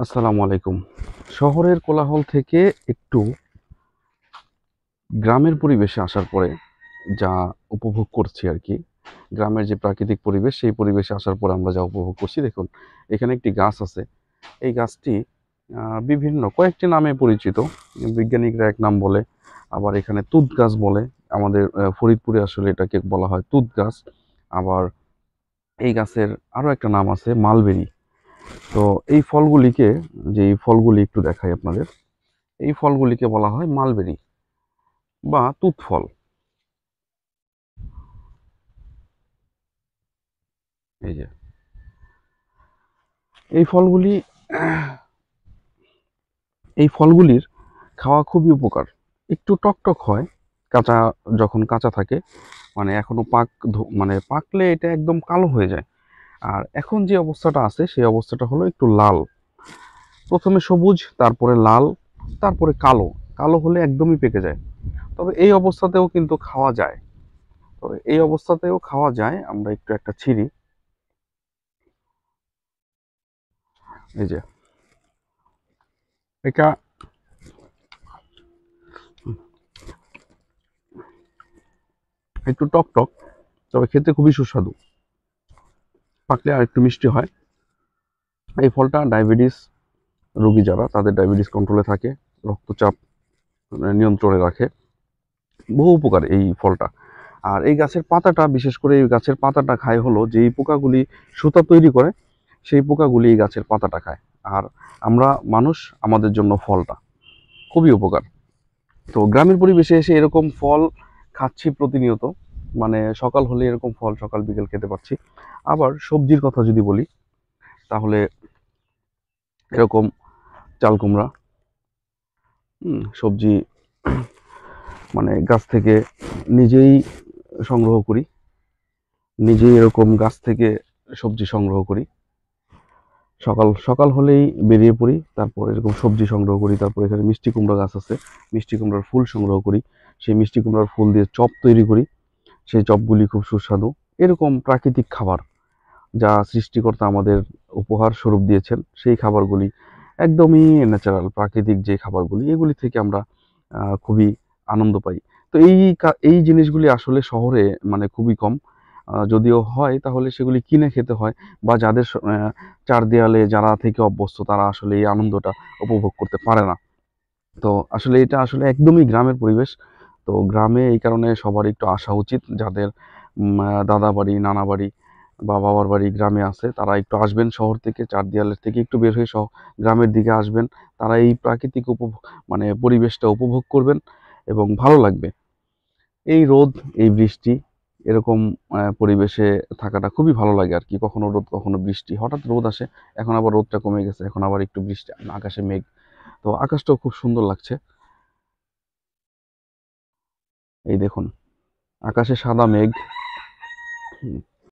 আসসালামু আলাইকুম। শহরের কোলাহল থেকে একটু গ্রামের পরিবেশে আসার পরে যা উপভোগ করছি আরকি, গ্রামের যে প্রাকৃতিক পরিবেশ, সেই পরিবেশে আসার পরে আমরা যা উপভোগ করছি দেখুন, এখানে একটি গাছ আছে। এই গাছটি বিভিন্ন কয়েকটি নামে পরিচিত। বিজ্ঞানিকরা এক নাম বলে, আবার এখানে তুত গাছ বলে। আমাদের ফরিদপুরে আসলে এটাকে বলা হয় তুত গাছ। আবার এই গাছের আরো একটা নাম আছে মালবেরি। তো এই ফলগুলিকে, যে এই ফলগুলি একটু দেখাই আপনাদের। এই ফলগুলিকে বলা হয় মালবেরি বা তুত ফল। এই যে এই ফলগুলি, এই ফলগুলির খাওয়া খুবই উপকার। একটু টকটক হয় কাঁচা, যখন কাঁচা থাকে, মানে এখনো মানে পাকলে এটা একদম কালো হয়ে যায়। আর এখন যে অবস্থাটা আছে সেই অবস্থাটা হলো একটু লাল। প্রথমে সবুজ, তারপরে লাল, তারপরে কালো। কালো হলে একদমই পেকে যায়। তবে এই অবস্থাতেও কিন্তু খাওয়া যায়। তবে এই অবস্থাতেও খাওয়া যায়। আমরা একটু একটা ছিঁড়ি। এই যে এটা একটু টক টক, তবে খেতে খুবই সুস্বাদু। পাকলে আর একটু মিষ্টি হয়। এই ফলটা ডায়াবেটিস রোগী যারা, তাদের ডায়াবেটিস কন্ট্রোলে থাকে, রক্তচাপ নিয়ন্ত্রণে রাখে। বহু উপকার এই ফলটা। আর এই গাছের পাতাটা, বিশেষ করে এই গাছের পাতাটা খায় হলো যেই পোকাগুলি সুতা তৈরি করে, সেই পোকাগুলি এই গাছের পাতাটা খায়। আর আমরা মানুষ, আমাদের জন্য ফলটা খুবই উপকার। তো গ্রামের পরিবেশে এসে এরকম ফল খাচ্ছি প্রতিনিয়ত। মানে সকাল হলে এরকম ফল সকাল বিকেল খেতে পাচ্ছি। আবার সবজির কথা যদি বলি, তাহলে এরকম চাল কুমড়া, সবজি মানে গাছ থেকে নিজেই সংগ্রহ করি। নিজেই এরকম গাছ থেকে সবজি সংগ্রহ করি। সকাল সকাল হলেই বেরিয়ে পড়ি, তারপর এরকম সবজি সংগ্রহ করি। তারপর এখানে মিষ্টি কুমড়া গাছ আছে, মিষ্টি কুমড়ার ফুল সংগ্রহ করি। সেই মিষ্টি কুমড়ার ফুল দিয়ে চপ তৈরি করি। সেই চপগুলি খুব সুস্বাদু। এরকম প্রাকৃতিক খাবার যা সৃষ্টিকর্তা আমাদের উপহার স্বরূপ দিয়েছেন, সেই খাবারগুলি একদমই ন্যাচারাল, প্রাকৃতিক যে খাবারগুলি, এগুলি থেকে আমরা খুবই আনন্দ পাই। তো এই জিনিসগুলি আসলে শহরে মানে খুবই কম। যদিও হয় তাহলে সেগুলি কিনে খেতে হয়, বা যাদের চার দেয়ালে যারা থেকে অভ্যস্ত তারা আসলে এই আনন্দটা উপভোগ করতে পারে না। তো আসলে এটা আসলে একদমই গ্রামের পরিবেশ। তো গ্রামে এই কারণে সবার একটু আসা উচিত, যাদের দাদা বাড়ি, নানা বাড়ি বা বাবার বাড়ি গ্রামে আছে, তারা একটু আসবেন শহর থেকে, চার দেয়ালের থেকে একটু বের হয়ে গ্রামের দিকে আসবেন। তারা এই প্রাকৃতিক মানে পরিবেশটা উপভোগ করবেন এবং ভালো লাগবে। এই রোদ, এই বৃষ্টি, এরকম পরিবেশে থাকাটা খুবই ভালো লাগে আর কি। কখনো রোদ, কখনো বৃষ্টি, হঠাৎ রোদ আসে, এখন আবার রোদটা কমে গেছে, এখন আবার একটু বৃষ্টি, আকাশে মেঘ। তো আকাশটাও খুব সুন্দর লাগছে। এই দেখুন, আকাশে সাদা মেঘ,